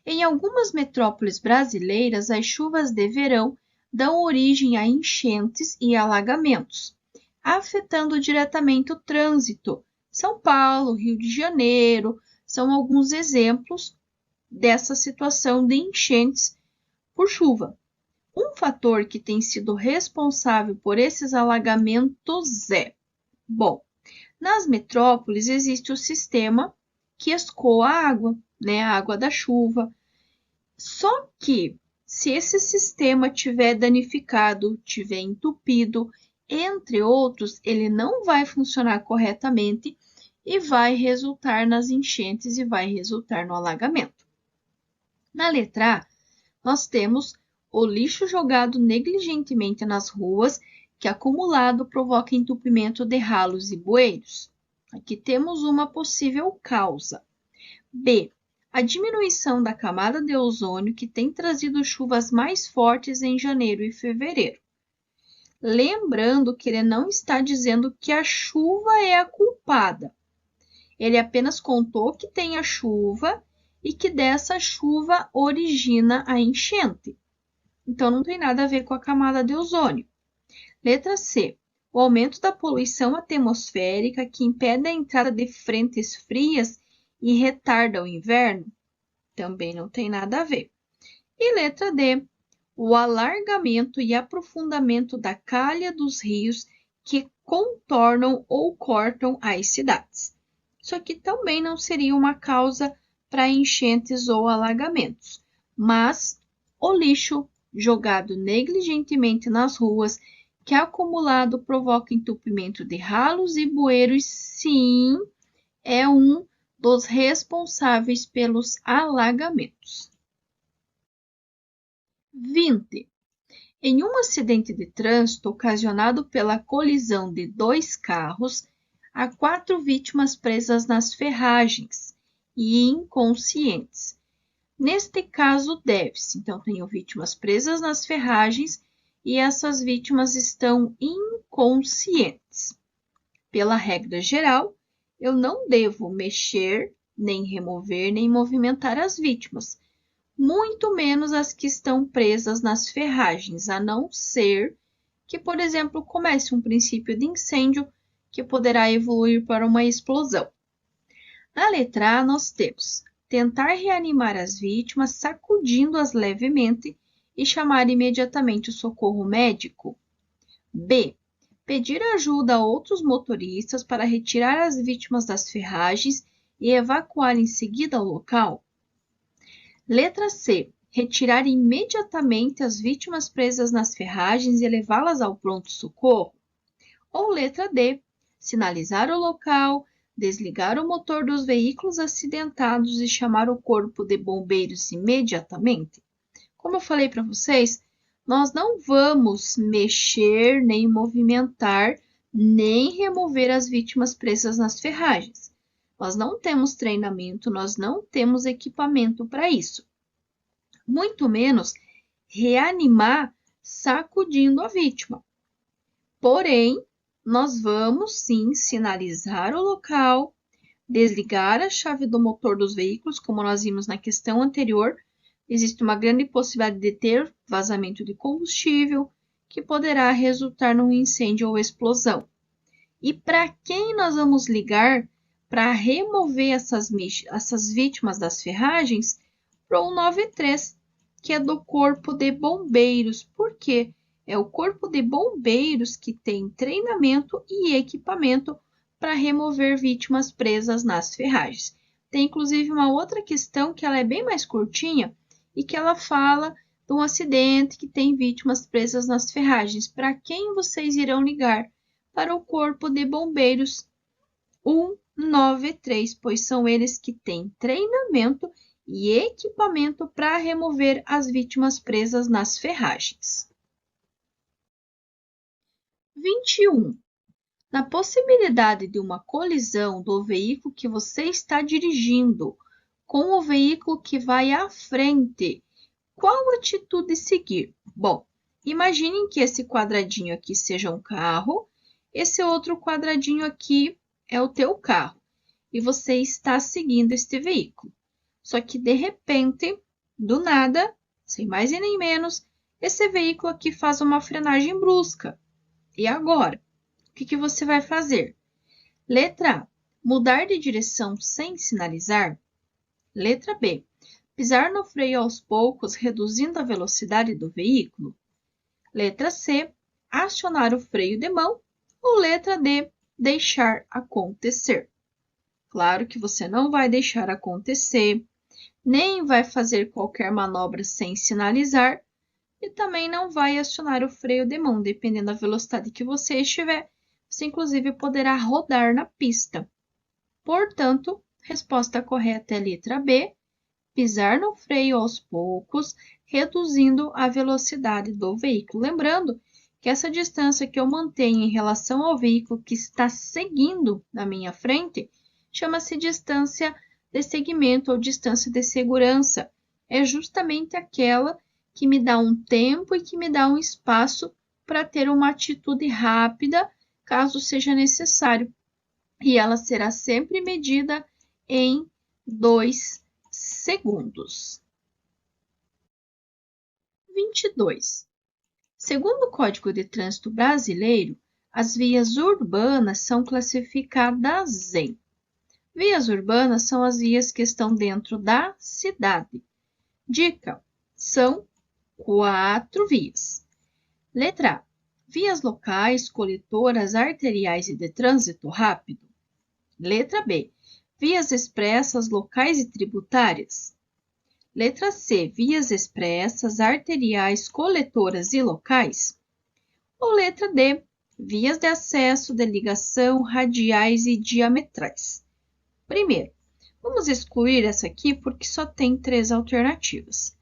Em algumas metrópoles brasileiras, as chuvas de verão dão origem a enchentes e alagamentos, afetando diretamente o trânsito. São Paulo, Rio de Janeiro, são alguns exemplos dessa situação de enchentes por chuva. Um fator que tem sido responsável por esses alagamentos bom, nas metrópoles existe o sistema que escoa a água, né, a água da chuva. Só que, se esse sistema tiver danificado, tiver entupido, entre outros, ele não vai funcionar corretamente e vai resultar nas enchentes e vai resultar no alagamento. Na letra A, nós temos o lixo jogado negligentemente nas ruas, que acumulado provoca entupimento de ralos e bueiros. Aqui temos uma possível causa. B, a diminuição da camada de ozônio, que tem trazido chuvas mais fortes em janeiro e fevereiro. Lembrando que ele não está dizendo que a chuva é a culpada. Ele apenas contou que tem a chuva e que dessa chuva origina a enchente. Então, não tem nada a ver com a camada de ozônio. Letra C. O aumento da poluição atmosférica que impede a entrada de frentes frias e retarda o inverno. Também não tem nada a ver. E letra D. O alargamento e aprofundamento da calha dos rios que contornam ou cortam as cidades. Isso aqui também não seria uma causa para enchentes ou alagamentos, mas o lixo jogado negligentemente nas ruas, que acumulado provoca entupimento de ralos e bueiros, sim, é um dos responsáveis pelos alagamentos. 20. Em um acidente de trânsito ocasionado pela colisão de 2 carros, há 4 vítimas presas nas ferragens e inconscientes. Neste caso, deve-se. Então, tenho vítimas presas nas ferragens e essas vítimas estão inconscientes. Pela regra geral, eu não devo mexer, nem remover, nem movimentar as vítimas, muito menos as que estão presas nas ferragens, a não ser que, por exemplo, comece um princípio de incêndio que poderá evoluir para uma explosão. Na letra A, nós temos tentar reanimar as vítimas sacudindo-as levemente e chamar imediatamente o socorro médico. B. Pedir ajuda a outros motoristas para retirar as vítimas das ferragens e evacuar em seguida o local. Letra C. Retirar imediatamente as vítimas presas nas ferragens e levá-las ao pronto-socorro. Ou letra D. Sinalizar o local, desligar o motor dos veículos acidentados e chamar o corpo de bombeiros imediatamente. Como eu falei para vocês, nós não vamos mexer, nem movimentar, nem remover as vítimas presas nas ferragens. Nós não temos treinamento, nós não temos equipamento para isso. Muito menos reanimar sacudindo a vítima. Porém, nós vamos sim sinalizar o local, desligar a chave do motor dos veículos, como nós vimos na questão anterior. Existe uma grande possibilidade de ter vazamento de combustível, que poderá resultar num incêndio ou explosão. E para quem nós vamos ligar para remover essas vítimas das ferragens? Para o 93, que é do Corpo de Bombeiros. Por quê? É o Corpo de Bombeiros que tem treinamento e equipamento para remover vítimas presas nas ferragens. Tem inclusive uma outra questão que ela é bem mais curtinha e que ela fala de um acidente que tem vítimas presas nas ferragens. Para quem vocês irão ligar? Para o Corpo de Bombeiros 193, pois são eles que têm treinamento e equipamento para remover as vítimas presas nas ferragens. 21. Na possibilidade de uma colisão do veículo que você está dirigindo com o veículo que vai à frente, qual atitude seguir? Bom, imaginem que esse quadradinho aqui seja um carro, esse outro quadradinho aqui é o teu carro e você está seguindo este veículo. Só que, de repente, do nada, sem mais e nem menos, esse veículo aqui faz uma frenagem brusca. E agora? O que você vai fazer? Letra A, mudar de direção sem sinalizar. Letra B, pisar no freio aos poucos, reduzindo a velocidade do veículo. Letra C, acionar o freio de mão. Ou letra D, deixar acontecer. Claro que você não vai deixar acontecer, nem vai fazer qualquer manobra sem sinalizar e também não vai acionar o freio de mão, dependendo da velocidade que você estiver. Você, inclusive, poderá rodar na pista. Portanto, resposta correta é a letra B, pisar no freio aos poucos, reduzindo a velocidade do veículo. Lembrando que essa distância que eu mantenho em relação ao veículo que está seguindo na minha frente chama-se distância de segmento ou distância de segurança. É justamente aquela que me dá um tempo e que me dá um espaço para ter uma atitude rápida, caso seja necessário. E ela será sempre medida em 2 segundos. 22. Segundo o Código de Trânsito Brasileiro, as vias urbanas são classificadas em: vias urbanas são as vias que estão dentro da cidade. Dica: são 4 vias. Letra A, vias locais, coletoras, arteriais e de trânsito rápido. Letra B, vias expressas, locais e tributárias. Letra C, vias expressas, arteriais, coletoras e locais. Ou letra D, vias de acesso, de ligação, radiais e diametrais. Primeiro, vamos excluir essa aqui porque só tem 3 alternativas.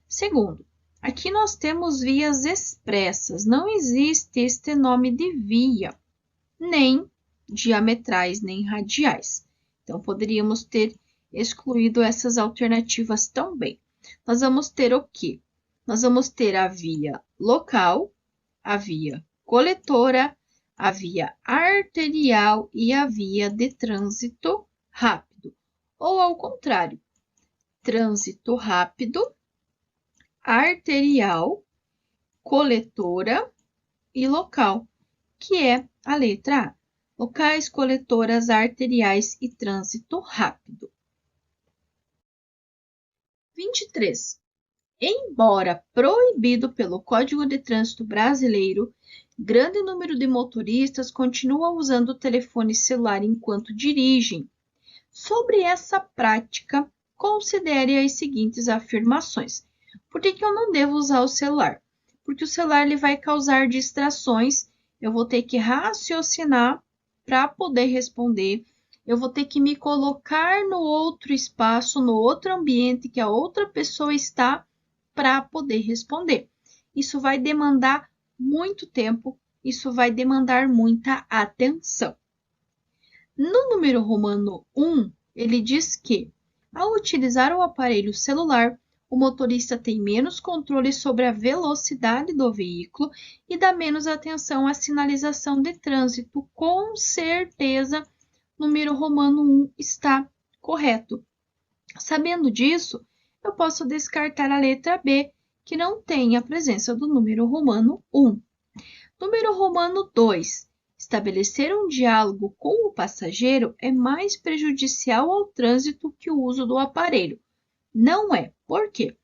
Segundo, aqui nós temos vias expressas, não existe este nome de via, nem diametrais, nem radiais. Então, poderíamos ter excluído essas alternativas também. Nós vamos ter o quê? Nós vamos ter a via local, a via coletora, a via arterial e a via de trânsito rápido. Ou ao contrário, trânsito rápido, arterial, coletora e local, que é a letra A. Locais, coletoras, arteriais e trânsito rápido. 23. Embora proibido pelo Código de Trânsito Brasileiro, grande número de motoristas continua usando o telefone celular enquanto dirigem. Sobre essa prática, considere as seguintes afirmações. Por que eu não devo usar o celular? Porque o celular ele vai causar distrações, eu vou ter que raciocinar para poder responder, eu vou ter que me colocar no outro espaço, no outro ambiente que a outra pessoa está para poder responder. Isso vai demandar muito tempo, isso vai demandar muita atenção. No número romano 1, ele diz que, ao utilizar o aparelho celular, o motorista tem menos controle sobre a velocidade do veículo e dá menos atenção à sinalização de trânsito. Com certeza, o número romano 1 está correto. Sabendo disso, eu posso descartar a letra B, que não tem a presença do número romano 1. Número romano 2. Estabelecer um diálogo com o passageiro é mais prejudicial ao trânsito que o uso do aparelho. Não é. Por quê?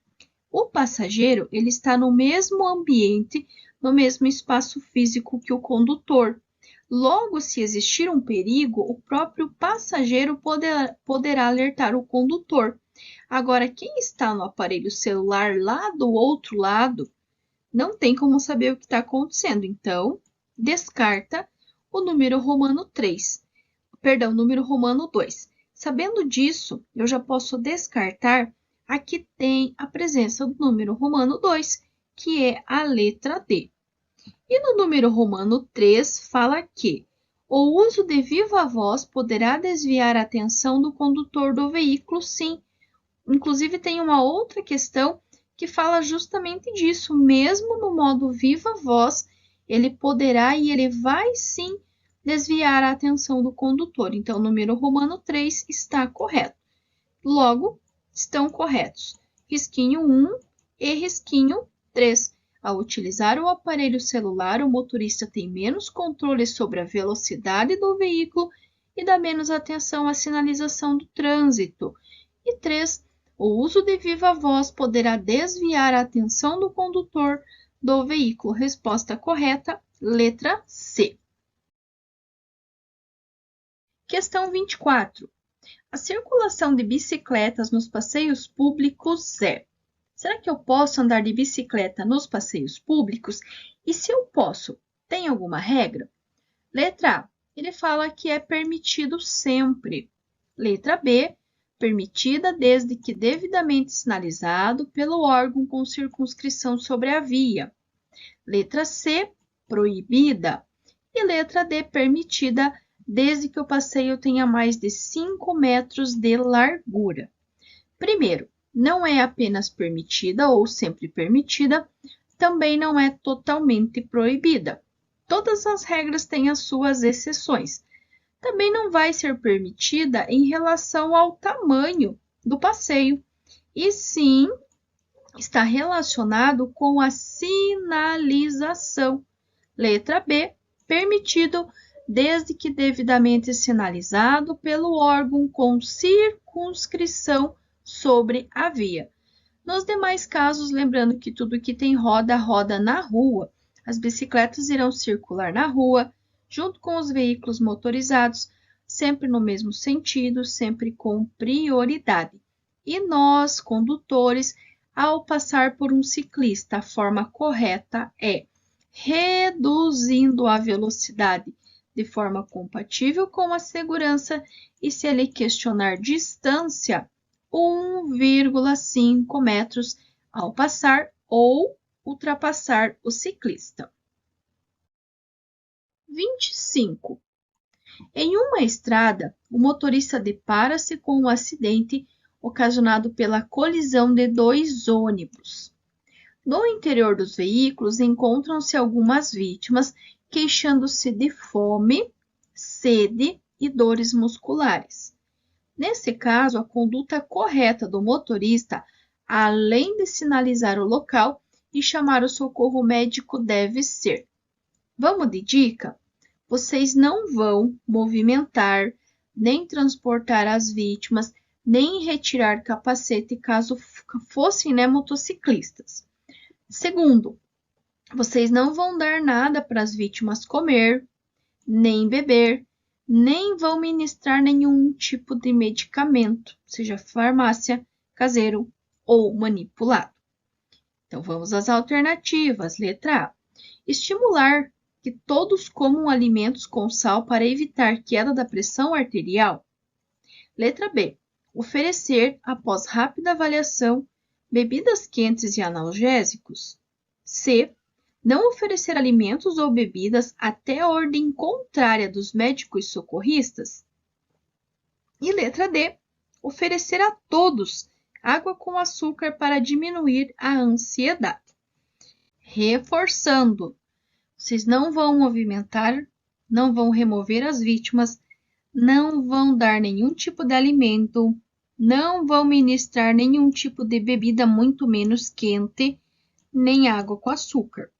O passageiro ele está no mesmo ambiente, no mesmo espaço físico que o condutor. Logo, se existir um perigo, o próprio passageiro poderá alertar o condutor. Agora, quem está no aparelho celular lá do outro lado, não tem como saber o que está acontecendo. Então, descarta o número romano 3. Perdão, número romano 2. Sabendo disso, eu já posso descartar a que tem a presença do número romano 2, que é a letra D. E no número romano 3, fala que o uso de viva voz poderá desviar a atenção do condutor do veículo, sim. Inclusive, tem uma outra questão que fala justamente disso. Mesmo no modo viva voz, ele poderá e ele vai, sim, desviar a atenção do condutor. Então, o número romano 3 está correto. Logo, estão corretos risquinho 1 e risquinho 3. Ao utilizar o aparelho celular, o motorista tem menos controle sobre a velocidade do veículo e dá menos atenção à sinalização do trânsito. E 3. O uso de viva voz poderá desviar a atenção do condutor do veículo. Resposta correta, letra C. Questão 24. A circulação de bicicletas nos passeios públicos é: será que eu posso andar de bicicleta nos passeios públicos? E se eu posso, tem alguma regra? Letra A, ele fala que é permitido sempre. Letra B, permitida desde que devidamente sinalizado pelo órgão com circunscrição sobre a via. Letra C, proibida. E letra D, permitida desde que o passeio tenha mais de 5 metros de largura. Primeiro, não é apenas permitida ou sempre permitida, também não é totalmente proibida. Todas as regras têm as suas exceções. Também não vai ser permitida em relação ao tamanho do passeio, e sim está relacionado com a sinalização. Letra B, permitido desde que devidamente sinalizado pelo órgão com circunscrição sobre a via. Nos demais casos, lembrando que tudo que tem roda, roda na rua. As bicicletas irão circular na rua, junto com os veículos motorizados, sempre no mesmo sentido, sempre com prioridade. E nós, condutores, ao passar por um ciclista, a forma correta é reduzindo a velocidade de forma compatível com a segurança e, se ele questionar distância, 1,5 metros ao passar ou ultrapassar o ciclista. 25. Em uma estrada, o motorista depara-se com um acidente ocasionado pela colisão de 2 ônibus. No interior dos veículos encontram-se algumas vítimas queixando-se de fome, sede e dores musculares. Nesse caso, a conduta correta do motorista, além de sinalizar o local e chamar o socorro médico, deve ser: vamos de dica? Vocês não vão movimentar, nem transportar as vítimas, nem retirar capacete caso fossem motociclistas. Segundo, vocês não vão dar nada para as vítimas comer, nem beber, nem vão ministrar nenhum tipo de medicamento, seja farmácia, caseiro ou manipulado. Então, vamos às alternativas. Letra A. Estimular que todos comam alimentos com sal para evitar queda da pressão arterial. Letra B. Oferecer, após rápida avaliação, bebidas quentes e analgésicos. C. Não oferecer alimentos ou bebidas até a ordem contrária dos médicos socorristas. E letra D. Oferecer a todos água com açúcar para diminuir a ansiedade. Reforçando, vocês não vão movimentar, não vão remover as vítimas, não vão dar nenhum tipo de alimento, não vão ministrar nenhum tipo de bebida, muito menos quente, nem água com açúcar.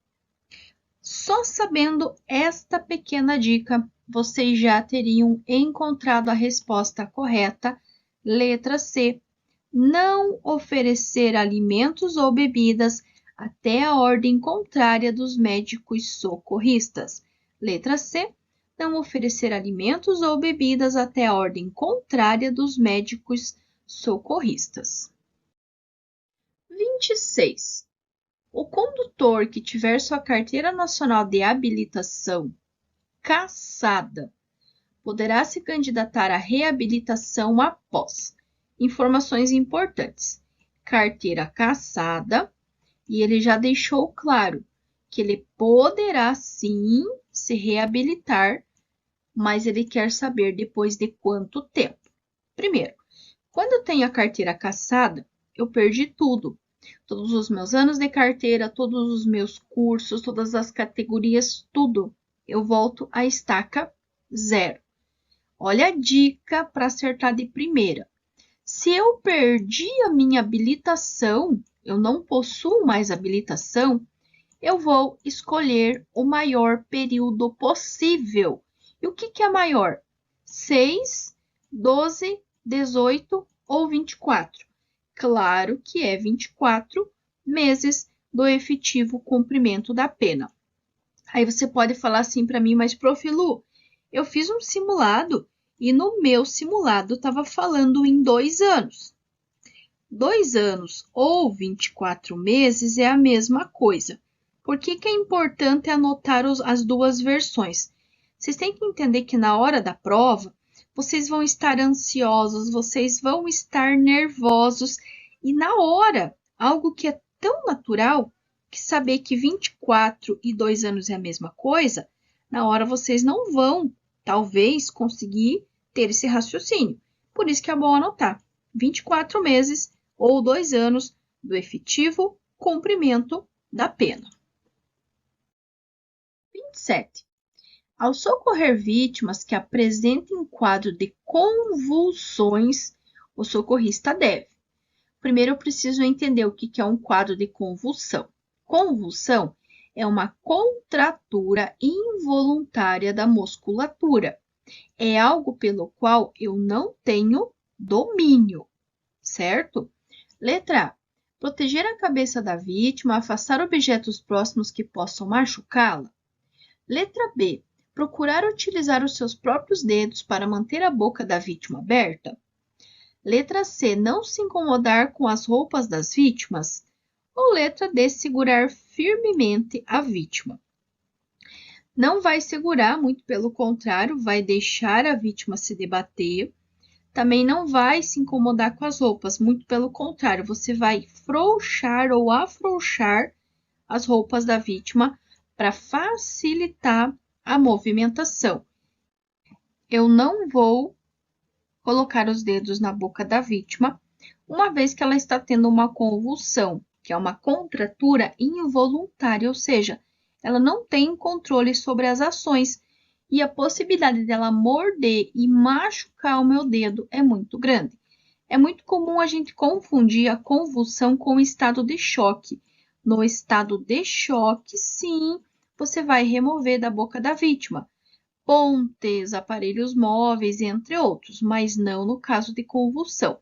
Só sabendo esta pequena dica, vocês já teriam encontrado a resposta correta. Letra C. Não oferecer alimentos ou bebidas até a ordem contrária dos médicos socorristas. Letra C. Não oferecer alimentos ou bebidas até a ordem contrária dos médicos socorristas. 26. O condutor que tiver sua carteira nacional de habilitação cassada poderá se candidatar à reabilitação após: informações importantes, carteira cassada, e ele já deixou claro que ele poderá sim se reabilitar, mas ele quer saber depois de quanto tempo. Primeiro, quando eu tenho a carteira cassada, eu perdi tudo. Todos os meus anos de carteira, todos os meus cursos, todas as categorias, tudo. Eu volto à estaca 0. Olha a dica para acertar de primeira. Se eu perdi a minha habilitação, eu não possuo mais habilitação, eu vou escolher o maior período possível. E o que é maior? 6, 12, 18 ou 24? Claro que é 24 meses do efetivo cumprimento da pena. Aí você pode falar assim para mim, mas prof. Lu, eu fiz um simulado e no meu simulado estava falando em 2 anos. 2 anos ou 24 meses é a mesma coisa. Por que é importante anotar as duas versões? Vocês têm que entender que na hora da prova, vocês vão estar ansiosos, vocês vão estar nervosos, e na hora, algo que é tão natural, que saber que 24 e 2 anos é a mesma coisa, na hora vocês não vão, talvez, conseguir ter esse raciocínio. Por isso que é bom anotar 24 meses ou 2 anos do efetivo cumprimento da pena. 27. Ao socorrer vítimas que apresentem quadro de convulsões, o socorrista deve. Primeiro, eu preciso entender o que é um quadro de convulsão. Convulsão é uma contratura involuntária da musculatura. É algo pelo qual eu não tenho domínio, certo? Letra A. Proteger a cabeça da vítima, afastar objetos próximos que possam machucá-la. Letra B. Procurar utilizar os seus próprios dedos para manter a boca da vítima aberta. Letra C. Não se incomodar com as roupas das vítimas. Ou letra D. Segurar firmemente a vítima. Não vai segurar, muito pelo contrário, vai deixar a vítima se debater. Também não vai se incomodar com as roupas, muito pelo contrário, você vai frouxar ou afrouxar as roupas da vítima para facilitar a movimentação. Eu não vou colocar os dedos na boca da vítima, uma vez que ela está tendo uma convulsão, que é uma contratura involuntária, ou seja, ela não tem controle sobre as ações e a possibilidade dela morder e machucar o meu dedo é muito grande. É muito comum a gente confundir a convulsão com o estado de choque. No estado de choque, sim, você vai remover da boca da vítima pontes, aparelhos móveis, entre outros, mas não no caso de convulsão.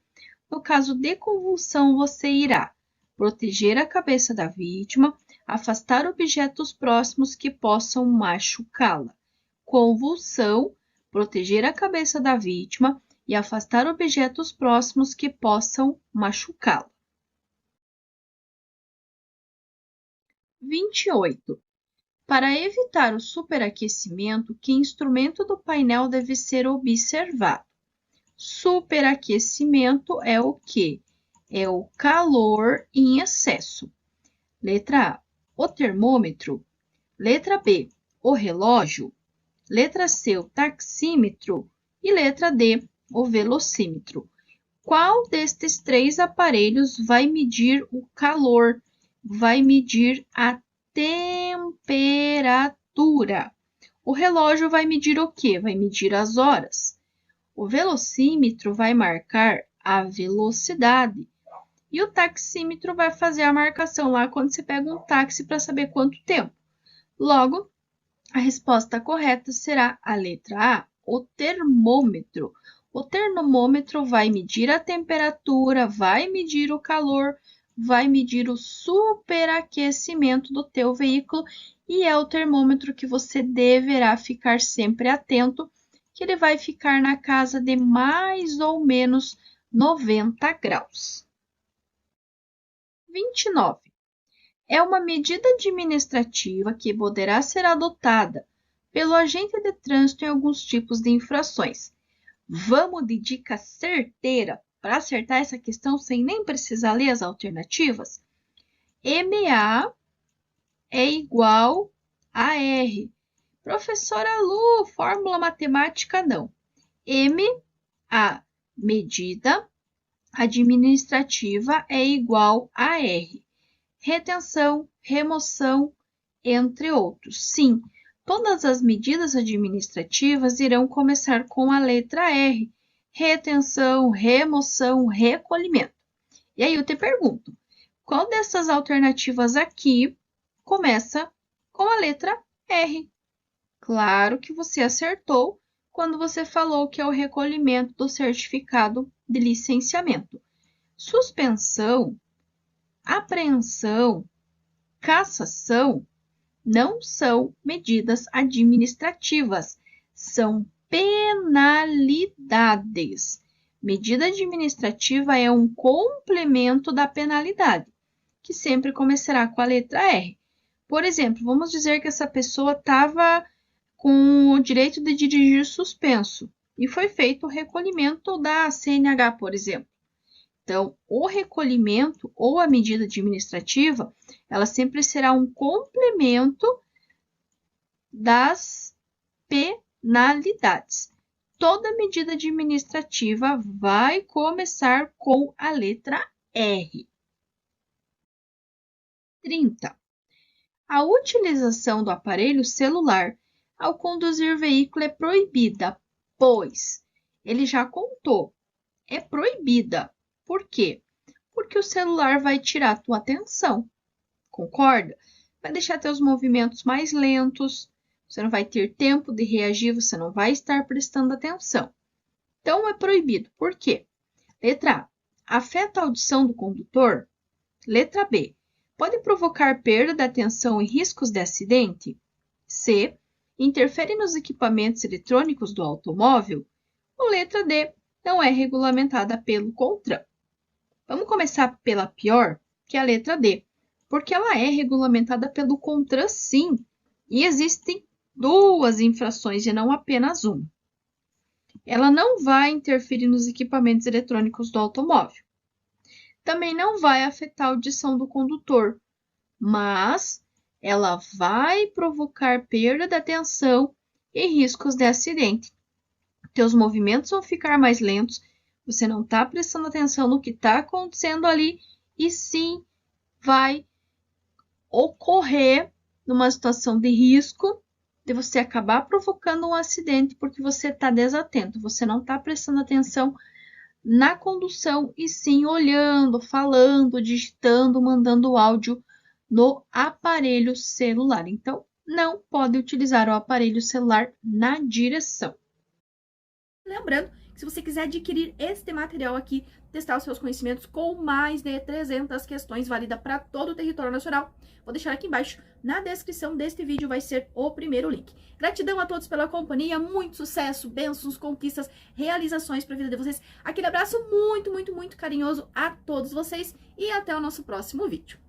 No caso de convulsão, você irá proteger a cabeça da vítima, afastar objetos próximos que possam machucá-la. Convulsão, proteger a cabeça da vítima e afastar objetos próximos que possam machucá-la. 28. Para evitar o superaquecimento, que instrumento do painel deve ser observado? Superaquecimento é o quê? É o calor em excesso. Letra A, o termômetro. Letra B, o relógio. Letra C, o taxímetro. E letra D, o velocímetro. Qual destes 3 aparelhos vai medir o calor? Vai medir a temperatura. O relógio vai medir o quê? Vai medir as horas. O velocímetro vai marcar a velocidade. E o taxímetro vai fazer a marcação lá quando você pega um táxi para saber quanto tempo. Logo, a resposta correta será a letra A, o termômetro. O termômetro vai medir a temperatura, vai medir o calor, vai medir o superaquecimento do teu veículo e é o termômetro que você deverá ficar sempre atento, que ele vai ficar na casa de mais ou menos 90 graus. 29. É uma medida administrativa que poderá ser adotada pelo agente de trânsito em alguns tipos de infrações. Vamos de dica certeira para acertar essa questão sem nem precisar ler as alternativas? MA é igual a R. Professora Lu, fórmula matemática não. MA, medida administrativa, é igual a R. Retenção, remoção, entre outros. Sim, todas as medidas administrativas irão começar com a letra R. Retenção, remoção, recolhimento. E aí eu te pergunto, qual dessas alternativas aqui começa com a letra R. Claro que você acertou quando você falou que é o recolhimento do certificado de licenciamento. Suspensão, apreensão, cassação não são medidas administrativas, são penalidades. Medida administrativa é um complemento da penalidade, que sempre começará com a letra R. Por exemplo, vamos dizer que essa pessoa estava com o direito de dirigir suspenso e foi feito o recolhimento da CNH, por exemplo. Então, o recolhimento ou a medida administrativa, ela sempre será um complemento das penalidades. Toda medida administrativa vai começar com a letra R. 30. A utilização do aparelho celular ao conduzir veículo é proibida, pois ele já contou, é proibida. Por quê? Porque o celular vai tirar a tua atenção, concorda? Vai deixar teus movimentos mais lentos, você não vai ter tempo de reagir, você não vai estar prestando atenção. Então, é proibido. Por quê? Letra A. Afeta a audição do condutor. Letra B. Pode provocar perda da atenção e riscos de acidente. C. Interfere nos equipamentos eletrônicos do automóvel. Ou letra D. Não é regulamentada pelo CONTRAN. Vamos começar pela pior, que é a letra D, porque ela é regulamentada pelo CONTRAN, sim, e existem 2 infrações e não apenas uma. Ela não vai interferir nos equipamentos eletrônicos do automóvel. Também não vai afetar a audição do condutor, mas ela vai provocar perda da atenção e riscos de acidente. Teus movimentos vão ficar mais lentos, você não está prestando atenção no que está acontecendo ali e sim vai ocorrer numa situação de risco de você acabar provocando um acidente porque você está desatento, você não está prestando atenção na condução e sim olhando, falando, digitando, mandando áudio no aparelho celular. Então, não pode utilizar o aparelho celular na direção. Lembrando que se você quiser adquirir este material aqui, testar os seus conhecimentos com mais de 300 questões válida para todo o território nacional, vou deixar aqui embaixo na descrição deste vídeo, vai ser o primeiro link. Gratidão a todos pela companhia, muito sucesso, bênçãos, conquistas, realizações para a vida de vocês. Aquele abraço muito, muito, muito carinhoso a todos vocês e até o nosso próximo vídeo.